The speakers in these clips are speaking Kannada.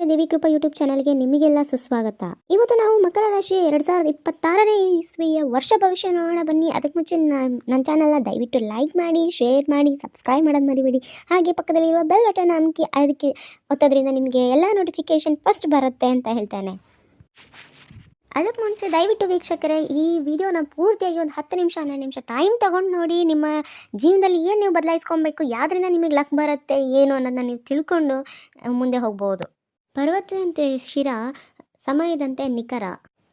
ದೇವಿ ಕೃಪಾ ಯೂಟ್ಯೂಬ್ ಚಾನಲ್ಗೆ ನಿಮಗೆಲ್ಲ ಸುಸ್ವಾಗತ. ಇವತ್ತು ನಾವು ಮಕರ ರಾಶಿಯ 2026ನೇ ಇಸ್ವಿಯ ವರ್ಷ ಭವಿಷ್ಯ ನೋಡೋಣ ಬನ್ನಿ. ಅದಕ್ಕೆ ಮುಂಚೆ ನನ್ನ ಚಾನಲ್ನ ದಯವಿಟ್ಟು ಲೈಕ್ ಮಾಡಿ, ಶೇರ್ ಮಾಡಿ, ಸಬ್ಸ್ಕ್ರೈಬ್ ಮಾಡೋದು ಮರಿಬೇಡಿ. ಹಾಗೆ ಪಕ್ಕದಲ್ಲಿರುವ ಬೆಲ್ ಬಟನ್ ಅಮ್ಕಿ ಅದಕ್ಕೆ ಒತ್ತೋದ್ರಿಂದ ನಿಮಗೆ ಎಲ್ಲ ನೋಟಿಫಿಕೇಶನ್ ಫಸ್ಟ್ ಬರುತ್ತೆ ಅಂತ ಹೇಳ್ತೇನೆ. ಅದಕ್ಕೆ ಮುಂಚೆ ದಯವಿಟ್ಟು ವೀಕ್ಷಕರೇ ಈ ವಿಡಿಯೋನ ಪೂರ್ತಿಯಾಗಿ ಒಂದು 10 ನಿಮಿಷ 12 ನಿಮಿಷ ಟೈಮ್ ತೊಗೊಂಡು ನೋಡಿ. ನಿಮ್ಮ ಜೀವನದಲ್ಲಿ ಏನು ನೀವು ಬದಲಾಯಿಸ್ಕೊಬೇಕು, ಯಾವುದರಿಂದ ನಿಮಗೆ ಲಕ್ ಬರುತ್ತೆ ಏನು ಅನ್ನೋದನ್ನ ನೀವು ತಿಳ್ಕೊಂಡು ಮುಂದೆ ಹೋಗ್ಬೋದು. ಪರ್ವತದಂತೆ ಶಿರ, ಸಮಯದಂತೆ ನಿಖರ.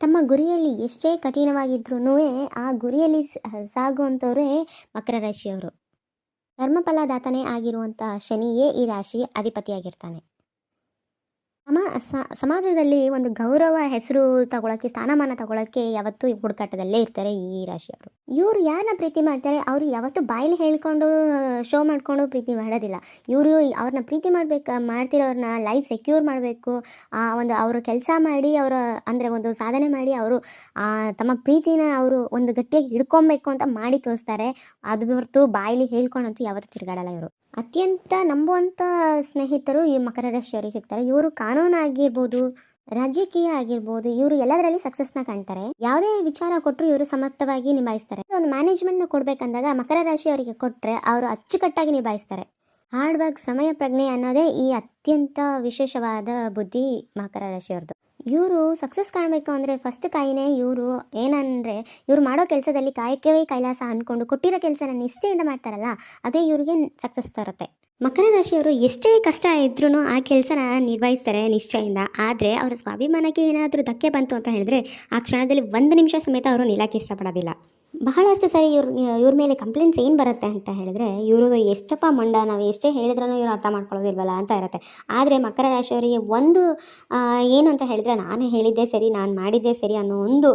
ತಮ್ಮ ಗುರಿಯಲ್ಲಿ ಎಷ್ಟೇ ಕಠಿಣವಾಗಿದ್ರೂ ಆ ಗುರಿಯಲ್ಲಿ ಸಾಗುವಂಥವ್ರೇ ಮಕರ ರಾಶಿಯವರು. ಧರ್ಮಫಲದಾತನೇ ಆಗಿರುವಂಥ ಶನಿಯೇ ಈ ರಾಶಿ ಅಧಿಪತಿಯಾಗಿರ್ತಾನೆ. ಸಮಾಜದಲ್ಲಿ ಒಂದು ಗೌರವ ಹೆಸರು ತಗೊಳಕ್ಕೆ, ಸ್ಥಾನಮಾನ ತಗೊಳಕ್ಕೆ ಯಾವತ್ತೂ ಹುಡುಕಾಟದಲ್ಲೇ ಇರ್ತಾರೆ ಈ ರಾಶಿಯವರು. ಇವರು ಯಾರನ್ನ ಪ್ರೀತಿ ಮಾಡ್ತಾರೆ, ಅವರು ಯಾವತ್ತೂ ಬಾಯಲ್ಲಿ ಹೇಳ್ಕೊಂಡು ಶೋ ಮಾಡಿಕೊಂಡು ಪ್ರೀತಿ ಮಾಡೋದಿಲ್ಲ. ಇವರು ಅವ್ರನ್ನ ಪ್ರೀತಿ ಮಾಡ್ತಿರೋರನ್ನ ಲೈಫ್ ಸೆಕ್ಯೂರ್ ಮಾಡಬೇಕು, ಒಂದು ಅವರು ಕೆಲಸ ಮಾಡಿ ಅಂದರೆ ಒಂದು ಸಾಧನೆ ಮಾಡಿ ಅವರು ತಮ್ಮ ಪ್ರೀತಿನ ಅವರು ಒಂದು ಗಟ್ಟಿಯಾಗಿ ಹಿಡ್ಕೊಬೇಕು ಅಂತ ಮಾಡಿ ತೋರಿಸ್ತಾರೆ. ಅದು ಹೊರತು ಬಾಯಲ್ಲಿ ಹೇಳ್ಕೊಂಡಂತೂ ಯಾವತ್ತೂ ತಿರುಗಾಡಲ್ಲ ಇವರು. ಅತ್ಯಂತ ನಂಬುವಂಥ ಸ್ನೇಹಿತರು ಈ ಮಕರ ರಾಶಿಯವರಿಗೆ ಸಿಗ್ತಾರೆ. ಇವರು ಕಾನೂನು ಆಗಿರ್ಬೋದು, ರಾಜಕೀಯ ಆಗಿರ್ಬೋದು, ಇವರು ಎಲ್ಲದರಲ್ಲಿ ಸಕ್ಸಸ್ನ ಕಾಣ್ತಾರೆ. ಯಾವುದೇ ವಿಚಾರ ಕೊಟ್ಟರು ಇವರು ಸಮರ್ಥವಾಗಿ ನಿಭಾಯಿಸ್ತಾರೆ. ಒಂದು ಮ್ಯಾನೇಜ್ಮೆಂಟ್ನ ಕೊಡಬೇಕಂದಾಗ ಮಕರ ರಾಶಿಯವರಿಗೆ ಕೊಟ್ಟರೆ ಅವರು ಅಚ್ಚುಕಟ್ಟಾಗಿ ನಿಭಾಯಿಸ್ತಾರೆ. ಹಾರ್ಡ್ ವರ್ಕ್, ಸಮಯ ಪ್ರಜ್ಞೆ ಅನ್ನೋದೇ ಈ ಅತ್ಯಂತ ವಿಶೇಷವಾದ ಬುದ್ಧಿ ಮಕರ ರಾಶಿಯವ್ರದ್ದು. ಇವರು ಸಕ್ಸಸ್ ಕಾಣಬೇಕು ಅಂದರೆ ಫಸ್ಟ್ ಕಾಯಿನೇ ಇವರು ಏನಂದರೆ, ಇವರು ಮಾಡೋ ಕೆಲಸದಲ್ಲಿ ಕಾಯಕವೇ ಕೈಲಾಸ ಅಂದ್ಕೊಂಡು ಕೊಟ್ಟಿರೋ ಕೆಲಸನ ನಿಷ್ಠೆಯಿಂದ ಮಾಡ್ತಾರಲ್ಲ, ಅದೇ ಇವರಿಗೆ ಸಕ್ಸಸ್ ತರುತ್ತೆ. ಮಕರ ರಾಶಿಯವರು ಎಷ್ಟೇ ಕಷ್ಟ ಇದ್ರೂ ಆ ಕೆಲಸನ ನಿರ್ವಹಿಸ್ತಾರೆ ನಿಶ್ಚಯಿಂದ. ಆದರೆ ಅವರ ಸ್ವಾಭಿಮಾನಕ್ಕೆ ಏನಾದರೂ ಧಕ್ಕೆ ಬಂತು ಅಂತ ಹೇಳಿದ್ರೆ ಆ ಕ್ಷಣದಲ್ಲಿ 1 ನಿಮಿಷ ಸಮೇತ ಅವರು ನಿಲ್ಲಕ್ಕೆ ಇಷ್ಟಪಡೋದಿಲ್ಲ. ಬಹಳಷ್ಟು ಸರಿ ಇವ್ರ ಮೇಲೆ ಕಂಪ್ಲೇಂಟ್ಸ್ ಏನು ಬರುತ್ತೆ ಅಂತ ಹೇಳಿದ್ರೆ, ಇವರು ಎಷ್ಟಪ್ಪ ಮಂಡ, ನಾವು ಎಷ್ಟೇ ಹೇಳಿದ್ರೂ ಇವರು ಅರ್ಥ ಮಾಡ್ಕೊಳ್ಳೋದಿಲ್ವಲ್ಲ ಅಂತ ಇರುತ್ತೆ. ಆದರೆ ಮಕರ ರಾಶಿಯವರಿಗೆ ಒಂದು ಏನು ಅಂತ ಹೇಳಿದ್ರೆ, ನಾನು ಹೇಳಿದ್ದೇ ಸರಿ, ನಾನು ಮಾಡಿದ್ದೇ ಸರಿ ಅನ್ನೋ ಒಂದು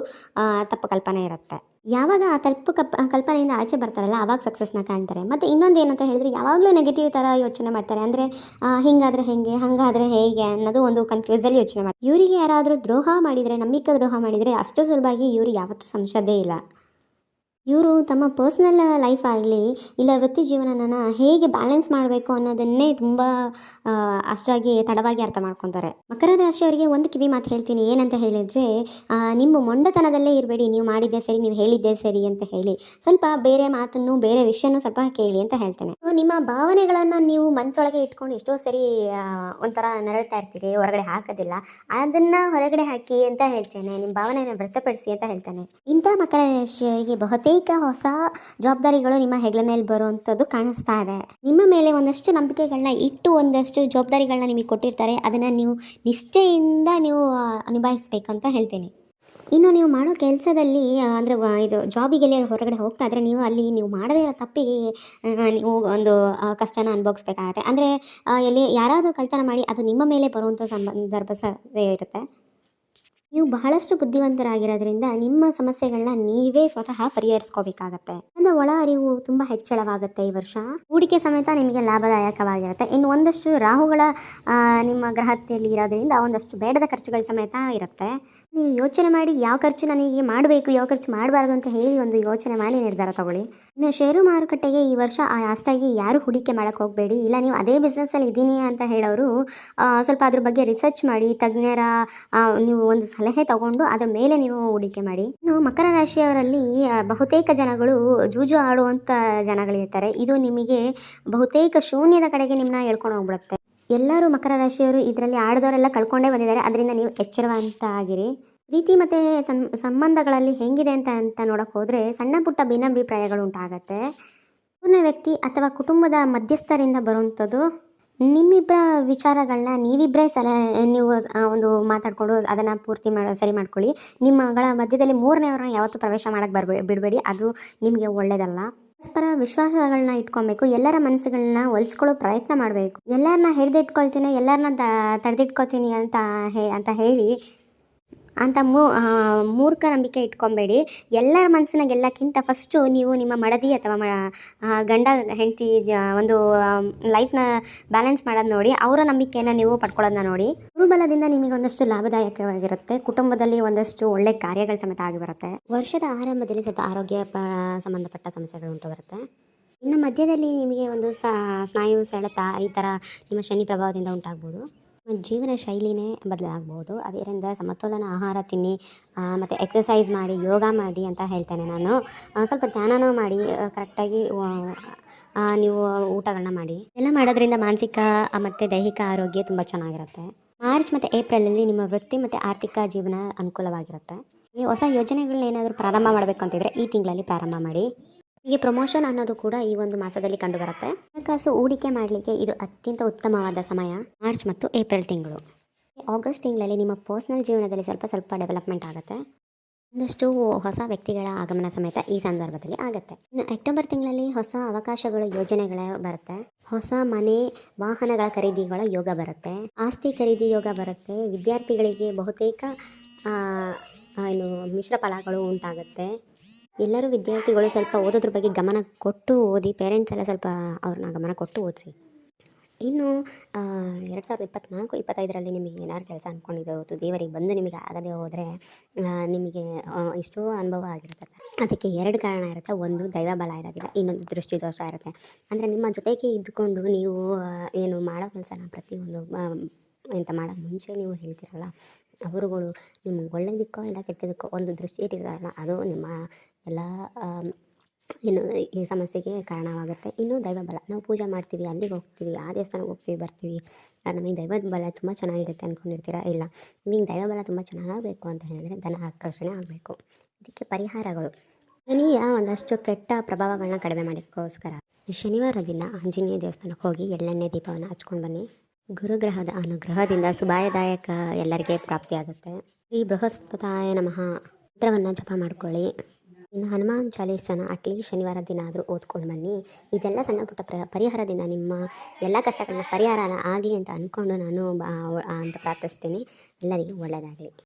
ತಪ್ಪು ಕಲ್ಪನೆ ಇರುತ್ತೆ. ಯಾವಾಗ ಆ ತಪ್ಪು ಕಲ್ಪನೆಯಿಂದ ಆಚೆ ಬರ್ತಾರಲ್ಲ ಆವಾಗ ಸಕ್ಸಸ್ನ ಕಾಣ್ತಾರೆ. ಮತ್ತು ಇನ್ನೊಂದು ಏನಂತ ಹೇಳಿದ್ರೆ, ಯಾವಾಗಲೂ ನೆಗೆಟಿವ್ ಥರ ಯೋಚನೆ ಮಾಡ್ತಾರೆ. ಅಂದರೆ ಹಿಂಗಾದರೆ ಹೇಗೆ, ಹಾಗಾದರೆ ಹೇಗೆ ಅನ್ನೋದು ಒಂದು ಕನ್ಫ್ಯೂಸಲ್ಲಿ ಯೋಚನೆ ಮಾಡ್ತಾರೆ. ಇವರಿಗೆ ಯಾರಾದರೂ ದ್ರೋಹ ಮಾಡಿದರೆ, ನಂಬಿಕೆ ದ್ರೋಹ ಮಾಡಿದರೆ ಅಷ್ಟು ಸುಲಭವಾಗಿ ಇವರು ಯಾವತ್ತೂ ಸಂಶಯದೇ ಇಲ್ಲ. ಇವರು ತಮ್ಮ ಪರ್ಸ್ನಲ್ ಲೈಫ್ ಆಗಲಿ ಇಲ್ಲ ವೃತ್ತಿ ಜೀವನನ ಹೇಗೆ ಬ್ಯಾಲೆನ್ಸ್ ಮಾಡಬೇಕು ಅನ್ನೋದನ್ನೇ ತುಂಬ ಅಷ್ಟಾಗಿ ತಡವಾಗಿ ಅರ್ಥ ಮಾಡ್ಕೊತಾರೆ. ಮಕರ ರಾಶಿಯವರಿಗೆ ಒಂದು ಕಿವಿ ಮಾತು ಹೇಳ್ತೀನಿ, ಏನಂತ ಹೇಳಿದರೆ, ನಿಮ್ಮ ಮೊಂಡತನದಲ್ಲೇ ಇರಬೇಡಿ. ನೀವು ಮಾಡಿದ್ದೆ ಸರಿ, ನೀವು ಹೇಳಿದ್ದೇ ಸರಿ ಅಂತ ಹೇಳಿ ಸ್ವಲ್ಪ ಬೇರೆ ಮಾತನ್ನು, ಬೇರೆ ವಿಷಯನೂ ಸ್ವಲ್ಪ ಕೇಳಿ ಅಂತ ಹೇಳ್ತೇನೆ. ನಿಮ್ಮ ಭಾವನೆಗಳನ್ನು ನೀವು ಮನಸ್ಸೊಳಗೆ ಇಟ್ಕೊಂಡು ಎಷ್ಟೋ ಸರಿ ಒಂಥರ ನರಳ್ತಾ ಇರ್ತೀರಿ, ಹೊರಗಡೆ ಹಾಕೋದಿಲ್ಲ. ಅದನ್ನು ಹೊರಗಡೆ ಹಾಕಿ ಅಂತ ಹೇಳ್ತೇನೆ. ನಿಮ್ಮ ಭಾವನೆಯನ್ನು ವ್ಯಕ್ತಪಡಿಸಿ ಅಂತ ಹೇಳ್ತೇನೆ. ಇಂಥ ಮಕರ ರಾಶಿಯವರಿಗೆ ಬಹುತೇಕ ಹೊಸ ಜವಾಬ್ದಾರಿಗಳು ನಿಮ್ಮ ಹೆಗಲ ಮೇಲೆ ಬರುವಂಥದ್ದು ಕಾಣಿಸ್ತಾ ಇದೆ. ನಿಮ್ಮ ಮೇಲೆ ಒಂದಷ್ಟು ನಂಬಿಕೆಗಳನ್ನ ಇಟ್ಟು ಒಂದಷ್ಟು ಜವಾಬ್ದಾರಿಗಳನ್ನ ನಿಮಗೆ ಕೊಟ್ಟಿರ್ತಾರೆ. ಅದನ್ನು ನೀವು ನಿಷ್ಠೆಯಿಂದ ನೀವು ನಿಭಾಯಿಸ್ಬೇಕಂತ ಹೇಳ್ತೀನಿ. ಇನ್ನು ನೀವು ಮಾಡೋ ಕೆಲಸದಲ್ಲಿ ಅಂದರೆ ಇದು ಜಾಬಿಗೆಲ್ಲ ಹೊರಗಡೆ ಹೋಗ್ತಾ ಇದ್ದರೆ, ನೀವು ಅಲ್ಲಿ ನೀವು ಮಾಡದೇ ಇರೋ ತಪ್ಪಿಗೆ ನೀವು ಒಂದು ಕಷ್ಟನ ಅನುಭವಿಸ್ಬೇಕಾಗತ್ತೆ. ಅಂದರೆ ಎಲ್ಲಿ ಯಾರಾದರೂ ಕಳ್ತನ ಮಾಡಿ ಅದು ನಿಮ್ಮ ಮೇಲೆ ಬರುವಂಥ ಸಂದರ್ಭ ಇರುತ್ತೆ. ನೀವು ಬಹಳಷ್ಟು ಬುದ್ಧಿವಂತರಾಗಿರೋದ್ರಿಂದ ನಿಮ್ಮ ಸಮಸ್ಯೆಗಳನ್ನ ನೀವೇ ಸ್ವತಃ ಪರಿಹರಿಸ್ಕೋಬೇಕಾಗತ್ತೆ. ನನ್ನ ಒಳ ಅರಿವು ತುಂಬ ಹೆಚ್ಚಳವಾಗುತ್ತೆ ಈ ವರ್ಷ. ಹೂಡಿಕೆ ಸಮೇತ ನಿಮಗೆ ಲಾಭದಾಯಕವಾಗಿರುತ್ತೆ. ಇನ್ನು ಒಂದಷ್ಟು ರಾಹುಗಳ ನಿಮ್ಮ ಗ್ರಹತೆಯಲ್ಲಿ ಇರೋದ್ರಿಂದ ಒಂದಷ್ಟು ಬೇಡದ ಖರ್ಚುಗಳ ಸಮೇತ ಇರುತ್ತೆ. ನೀವು ಯೋಚನೆ ಮಾಡಿ ಯಾವ ಖರ್ಚು ನನಗೆ ಮಾಡಬೇಕು, ಯಾವ ಖರ್ಚು ಮಾಡಬಾರ್ದು ಅಂತ ಹೇಳಿ ಒಂದು ಯೋಚನೆ ಮಾಡಿ ನಿರ್ಧಾರ ತಗೊಳ್ಳಿ. ಇನ್ನು ಷೇರು ಮಾರುಕಟ್ಟೆಗೆ ಈ ವರ್ಷ ಅಷ್ಟಾಗಿ ಯಾರು ಹೂಡಿಕೆ ಮಾಡೋಕ್ಕೆ ಹೋಗಬೇಡಿ. ಇಲ್ಲ ನೀವು ಅದೇ ಬಿಸ್ನೆಸ್ಸಲ್ಲಿ ಇದ್ದೀನಿ ಅಂತ ಹೇಳೋರು ಸ್ವಲ್ಪ ಅದ್ರ ಬಗ್ಗೆ ರಿಸರ್ಚ್ ಮಾಡಿ, ತಜ್ಞರ ನೀವು ಒಂದು ಸಲಹೆ ತಗೊಂಡು ಅದರ ಮೇಲೆ ನೀವು ಹೂಡಿಕೆ ಮಾಡಿ. ಇನ್ನು ಮಕರ ರಾಶಿಯವರಲ್ಲಿ ಬಹುತೇಕ ಜನಗಳು ಜೂಜು ಆಡುವಂಥ ಜನಗಳಿರ್ತಾರೆ. ಇದು ನಿಮಗೆ ಬಹುತೇಕ ಶೂನ್ಯದ ಕಡೆಗೆ ನಿಮ್ಮನ್ನ ಹೇಳ್ಕೊಂಡು ಹೋಗ್ಬಿಡುತ್ತೆ. ಎಲ್ಲರೂ ಮಕರ ರಾಶಿಯವರು ಇದರಲ್ಲಿ ಆಡಿದವರೆಲ್ಲ ಕಳ್ಕೊಂಡೇ ಬಂದಿದ್ದಾರೆ. ಅದರಿಂದ ನೀವು ಎಚ್ಚರವಂತ ಆಗಿರಿ. ಪ್ರೀತಿ ಮತ್ತು ಸಂಬಂಧಗಳಲ್ಲಿ ಹೆಂಗಿದೆ ಅಂತ ನೋಡೋಕೆ ಹೋದರೆ ಸಣ್ಣ ಪುಟ್ಟ ಭಿನ್ನಾಭಿಪ್ರಾಯಗಳು ಉಂಟಾಗತ್ತೆ. ಪೂರ್ಣ ವ್ಯಕ್ತಿ ಅಥವಾ ಕುಟುಂಬದ ಮಧ್ಯಸ್ಥರಿಂದ ಬರುವಂಥದ್ದು. ನಿಮ್ಮಿಬ್ಬರ ವಿಚಾರಗಳನ್ನ ನೀವಿಬ್ಬರೇ ನೀವು ಒಂದು ಮಾತಾಡಿಕೊಂಡು ಅದನ್ನು ಪೂರ್ತಿ ಸರಿ ಮಾಡ್ಕೊಳ್ಳಿ. ನಿಮ್ಮಗಳ ಮಧ್ಯದಲ್ಲಿ ಮೂರನೇವ್ರನ್ನ ಯಾವತ್ತೂ ಪ್ರವೇಶ ಮಾಡೋಕ್ಕೆ ಬಿಡಬೇಡಿ. ಅದು ನಿಮಗೆ ಒಳ್ಳೆಯದಲ್ಲ. ಪರಸ್ಪರ ವಿಶ್ವಾಸಗಳನ್ನ ಇಟ್ಕೊಬೇಕು. ಎಲ್ಲರ ಮನಸ್ಸುಗಳನ್ನ ಒಲಿಸ್ಕೊಳ್ಳೋ ಪ್ರಯತ್ನ ಮಾಡಬೇಕು. ಎಲ್ಲರನ್ನ ಹಿಡಿದಿಟ್ಕೊಳ್ತೀನಿ, ಎಲ್ಲರನ್ನ ತಡೆದಿಟ್ಕೊಳ್ತೀನಿ ಅಂತ ಹೇಳಿ ಮೂರ್ಖ ನಂಬಿಕೆ ಇಟ್ಕೊಬೇಡಿ. ಎಲ್ಲರ ಮನಸ್ಸನ್ನ ಗೆಲ್ಲಕ್ಕಿಂತ ಫಸ್ಟು ನೀವು ನಿಮ್ಮ ಮಡದಿ ಅಥವಾ ಗಂಡ ಹೆಂಡತಿ ಒಂದು ಲೈಫ್ನ ಬ್ಯಾಲೆನ್ಸ್ ಮಾಡೋದು ನೋಡಿ. ಅವರ ನಂಬಿಕೆಯನ್ನು ನೀವು ಪಡ್ಕೊಳ್ಳೋದನ್ನ ನೋಡಿ. ಗುರುಬಲದಿಂದ ನಿಮಗೆ ಒಂದಷ್ಟು ಲಾಭದಾಯಕವಾಗಿರುತ್ತೆ. ಕುಟುಂಬದಲ್ಲಿ ಒಂದಷ್ಟು ಒಳ್ಳೆ ಕಾರ್ಯಗಳು ಸಮೇತ ಆಗಿ ಬರುತ್ತೆ. ವರ್ಷದ ಆರಂಭದಲ್ಲಿ ಸ್ವಲ್ಪ ಆರೋಗ್ಯ ಸಂಬಂಧಪಟ್ಟ ಸಮಸ್ಯೆಗಳು ಉಂಟು ಬರುತ್ತೆ. ಇನ್ನು ಮಧ್ಯದಲ್ಲಿ ನಿಮಗೆ ಒಂದು ಸ್ನಾಯು ಸೆಳೆತ ಈ ಥರ ನಿಮ್ಮ ಶನಿ ಪ್ರಭಾವದಿಂದ ಉಂಟಾಗ್ಬೋದು. ಜೀವನ ಶೈಲಿನೇ ಬದಲಾಗ್ಬೋದು. ಅದರಿಂದ ಸಮತೋಲನ ಆಹಾರ ತಿನ್ನಿ ಮತ್ತು ಎಕ್ಸಸೈಸ್ ಮಾಡಿ, ಯೋಗ ಮಾಡಿ ಅಂತ ಹೇಳ್ತೇನೆ ನಾನು. ಸ್ವಲ್ಪ ಧ್ಯಾನನೂ ಮಾಡಿ ಕರೆಕ್ಟಾಗಿ ನೀವು ಊಟಗಳನ್ನ ಮಾಡಿ. ಎಲ್ಲ ಮಾಡೋದ್ರಿಂದ ಮಾನಸಿಕ ಮತ್ತು ದೈಹಿಕ ಆರೋಗ್ಯ ತುಂಬ ಚೆನ್ನಾಗಿರುತ್ತೆ. ಮಾರ್ಚ್ ಮತ್ತು ಏಪ್ರಿಲಲ್ಲಿ ನಿಮ್ಮ ವೃತ್ತಿ ಮತ್ತು ಆರ್ಥಿಕ ಜೀವನ ಅನುಕೂಲವಾಗಿರುತ್ತೆ. ಈ ಹೊಸ ಯೋಜನೆಗಳನ್ನ ಏನಾದರೂ ಪ್ರಾರಂಭ ಮಾಡಬೇಕು ಅಂತಿದ್ರೆ ಈ ತಿಂಗಳಲ್ಲಿ ಪ್ರಾರಂಭ ಮಾಡಿ. ಹೀಗೆ ಪ್ರಮೋಷನ್ ಅನ್ನೋದು ಕೂಡ ಈ ಒಂದು ಮಾಸದಲ್ಲಿ ಕಂಡುಬರುತ್ತೆ. ಹಣಕಾಸು ಹೂಡಿಕೆ ಮಾಡಲಿಕ್ಕೆ ಇದು ಅತ್ಯಂತ ಉತ್ತಮವಾದ ಸಮಯ ಮಾರ್ಚ್ ಮತ್ತು ಏಪ್ರಿಲ್ ತಿಂಗಳು. ಆಗಸ್ಟ್ ತಿಂಗಳಲ್ಲಿ ನಿಮ್ಮ ಪರ್ಸ್ನಲ್ ಜೀವನದಲ್ಲಿ ಸ್ವಲ್ಪ ಡೆವಲಪ್ಮೆಂಟ್ ಆಗುತ್ತೆ. ಒಂದಷ್ಟು ಹೊಸ ವ್ಯಕ್ತಿಗಳ ಆಗಮನ ಸಮೇತ ಈ ಸಂದರ್ಭದಲ್ಲಿ ಆಗುತ್ತೆ. ಇನ್ನು ಅಕ್ಟೋಬರ್ ತಿಂಗಳಲ್ಲಿ ಹೊಸ ಅವಕಾಶಗಳು, ಯೋಜನೆಗಳು ಬರುತ್ತೆ. ಹೊಸ ಮನೆ, ವಾಹನಗಳ ಖರೀದಿಗಳ ಯೋಗ ಬರುತ್ತೆ. ಆಸ್ತಿ ಖರೀದಿ ಯೋಗ ಬರುತ್ತೆ. ವಿದ್ಯಾರ್ಥಿಗಳಿಗೆ ಬಹುತೇಕ ಏನು ಮಿಶ್ರ ಫಲಗಳು ಉಂಟಾಗುತ್ತೆ. ಎಲ್ಲರೂ ವಿದ್ಯಾರ್ಥಿಗಳು ಸ್ವಲ್ಪ ಓದೋದ್ರ ಬಗ್ಗೆ ಗಮನ ಕೊಟ್ಟು ಓದಿ. ಪೇರೆಂಟ್ಸ್ ಎಲ್ಲ ಸ್ವಲ್ಪ ಅವ್ರನ್ನ ಗಮನ ಕೊಟ್ಟು ಓದಿಸಿ. ಇನ್ನು 2024-25ರಲ್ಲಿ ನಿಮಗೆ ಏನಾದ್ರು ಕೆಲಸ ಅಂದ್ಕೊಂಡಿದ್ದು ದೇವರಿಗೆ ಬಂದು ನಿಮಗೆ ಆಗದೆ ಹೋದರೆ ನಿಮಗೆ ಎಷ್ಟೋ ಅನುಭವ ಆಗಿರ್ತದೆ. ಅದಕ್ಕೆ 2 ಕಾರಣ ಇರುತ್ತೆ. ಒಂದು ದೈವ ಬಲ ಇರೋದಿಲ್ಲ, ಇನ್ನೊಂದು ದೃಷ್ಟಿದೋಷ ಇರುತ್ತೆ. ಅಂದರೆ ನಿಮ್ಮ ಜೊತೆಗೆ ಇದ್ದುಕೊಂಡು ನೀವು ಏನು ಮಾಡೋ ಕೆಲಸನ ಪ್ರತಿಯೊಂದು ಎಂತ ಮಾಡೋಕ್ಕೆ ಮುಂಚೆ ನೀವು ಹೇಳ್ತೀರಲ್ಲ, ಅವರುಗಳು ನಿಮ್ಗೆ ಒಳ್ಳೆಯದಕ್ಕೋ ಇಲ್ಲ ಕೆಟ್ಟದಕ್ಕೋ ಒಂದು ದೃಷ್ಟಿ ಇಟ್ಟಿರಲ್ಲ, ಅದು ನಿಮ್ಮ ಎಲ್ಲ ಏನು ಈ ಸಮಸ್ಯೆಗೆ ಕಾರಣವಾಗುತ್ತೆ. ಇನ್ನು ದೈವ ಬಲ, ನಾವು ಪೂಜೆ ಮಾಡ್ತೀವಿ, ಅಲ್ಲಿಗೆ ಹೋಗ್ತೀವಿ, ಆ ದೇವಸ್ಥಾನಕ್ಕೆ ಹೋಗ್ತೀವಿ, ಬರ್ತೀವಿ, ನಮಗೆ ದೈವದ ಬಲ ತುಂಬ ಚೆನ್ನಾಗಿರುತ್ತೆ ಅಂದ್ಕೊಂಡಿರ್ತೀರ. ಇಲ್ಲ, ನಿಮಗೆ ದೈವ ಬಲ ತುಂಬ ಚೆನ್ನಾಗಬೇಕು ಅಂತ ಹೇಳಿದ್ರೆ ಧನ ಆಕರ್ಷಣೆ ಆಗಬೇಕು. ಇದಕ್ಕೆ ಪರಿಹಾರಗಳು: ಶನಿಯ ಒಂದಷ್ಟು ಕೆಟ್ಟ ಪ್ರಭಾವಗಳನ್ನ ಕಡಿಮೆ ಮಾಡೋಕ್ಕೋಸ್ಕರ ಶನಿವಾರ ದಿನ ಆಂಜನೇಯ ದೇವಸ್ಥಾನಕ್ಕೆ ಹೋಗಿ ಎಳ್ಳೆಣ್ಣೆ ದೀಪವನ್ನು ಹಚ್ಕೊಂಡು ಬನ್ನಿ. ಗುರುಗ್ರಹದ ಅನುಗ್ರಹದಿಂದ ಶುಭಾಯದಾಯಕ ಎಲ್ಲರಿಗೆ ಪ್ರಾಪ್ತಿಯಾಗುತ್ತೆ. ಶ್ರೀ ಬೃಹಸ್ಪತಾಯ ನಮಃ ಮಂತ್ರವನ್ನು ಜಪ ಮಾಡ್ಕೊಳ್ಳಿ. ಇನ್ನು ಹನುಮಾನ್ ಚಾಲೀಸನ ಅಟ್ಲೀಸ್ಟ್ ಶನಿವಾರ ದಿನ ಆದರೂ ಓದ್ಕೊಂಡು ಬನ್ನಿ. ಇದೆಲ್ಲ ಸಣ್ಣ ಪುಟ್ಟ ಪರಿಹಾರದಿಂದ ನಿಮ್ಮ ಎಲ್ಲ ಕಷ್ಟಗಳನ್ನ ಪರಿಹಾರ ಆಗಲಿ ಅಂತ ಅಂದ್ಕೊಂಡು ನಾನು ಅಂತ ಪ್ರಾರ್ಥಿಸ್ತೀನಿ. ಎಲ್ಲರಿಗೂ ಒಳ್ಳೆಯದಾಗಲಿ.